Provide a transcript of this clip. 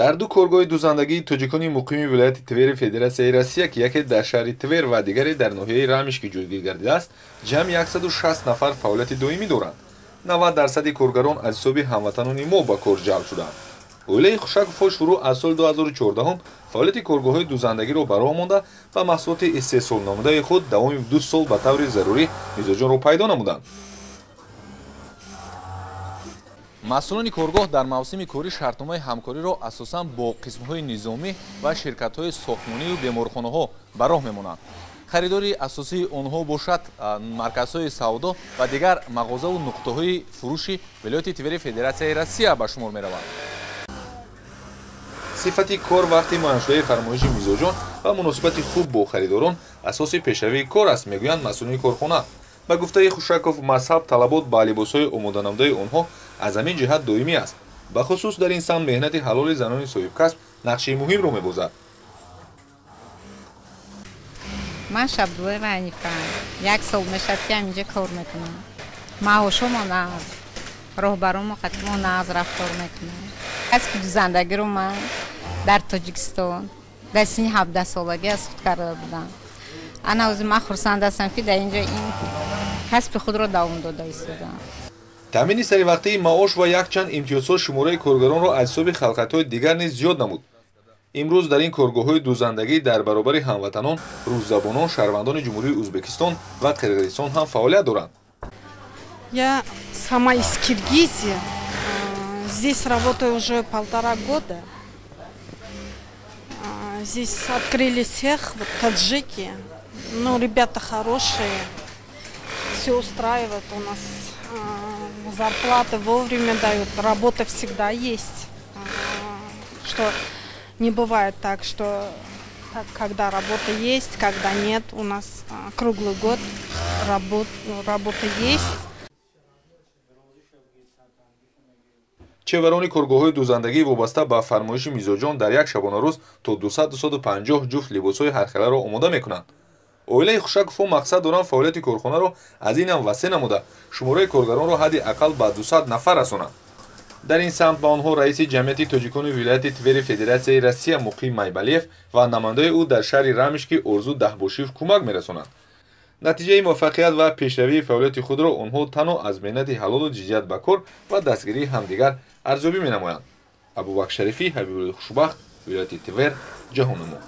дар ду коргоҳи дузандагии тоҷикони муқими вилояти Твери Федератсияи Россия ки яке дар шаҳри Твер ва дигаре дар ноҳияи Рамишки ҷойгир гардидааст, ҷамъи 160 нафар фаъолияти доимӣ доранд. 90% коргарон аз ҳисоби ҳамватанони мо ба кор ҷалб шуданд. Оилаи Хушаковҳо шуруъ аз соли 2014 фаъолияти коргоҳҳои дузандагиро ба роҳ монда ва маҳсулоти истеҳсолнамудаи худ давоми 2 сол ба таври зарурӣ мизоҷонро пайдо намуданд. масъулони коргоҳ дар мавсими корӣ шартномаи ҳамкориро асосан бо қисмҳои низомӣ ва ширкатҳои сохтмонию беморхонаҳо ба роҳ мемонанд. харидори асосии онҳо бошад марказҳои савдо ва дигар мағозаву нуқтаҳои фурӯши вилояти Твери Федератсияи Россия ба шумор мераванд. сифати кор вақти монашудаи фармоиши мизоҷон ва муносибати хуб бо харидорон асоси пешравии кор аст, мегӯянд масъулони корхона. ба гуфтаи Хушаков, мазҳаб талабот ба либосҳои омоданамудаи онҳо аз ҳамин ҷиҳат доимӣ аст. бахусус дар ин самт меҳнати ҳалоли занони соҳибкасб нақши муҳимро мебозад. ман Шабдулла Ранифа 1 сол мешавад ки ҳаминҷа кор мекунам. маошомон аз роҳбарону қатимон аз рафтор мекунам. касби дузандагиро ман дар Тоҷикистон дар синни 17 солагӣ аз худ карда будам. ана ӯзи ман хурсанд ҳастам ки дар инҷо ин касби худро давом дода истодам. таъмини саривақтии маош ва якчанд имтиёзҳо шумораи коргаронро аз ҳисоби халқатҳои дигар низ зиёд намуд. имрӯз дар ин коргоҳҳои дузандагӣ дар баробари ҳамватанон, рӯззабонон, шаҳрвандони ҷумҳурии Ӯзбекистон ва Қирғизистон ҳам фаъолият доранд. Я сама из Киргизии. Здесь работаю уже 1,5 года. Здесь открыли цех, вот таджики. Ну, ребята хорошие. Все устраивает у нас. Зарплаты вовремя дают. Работа всегда есть. Что не бывает так, что когда работа есть, когда нет. У нас круглый год работа есть. чеварони коргоҳҳои дузандагӣ вобаста ба фармоиши мизоҷон дар як шабонарӯз то 200-250 ҷуфт либосҳои ҳархеларо омода мекунанд. оилаи Хушаковҳо мақсад доранд фаъолияти корхонаро аз ин ҳам васеъ намуда шумораи коргаронро ҳадди ақал ба 200 нафар расонанд. дар ин самт ба онҳо раиси ҷамъияти тоҷикони вилояти Твери Федератсияи Россия Муқим Майбалиев ва намояндаи ӯ дар шаҳри Рамишки Орзу Даҳбошиев кӯмак мерасонанд. натиҷаи муваффақият ва пешравии фаъолияти худро онҳо танҳо аз меҳнати ҳалолу ҷиддият ба кор ва дастгирии ҳамдигар арзёбӣ менамоянд. Абубакр Шарифӣ, Ҳабибуллои Хушбахт, вилояти Твер, ҷаҳони мо.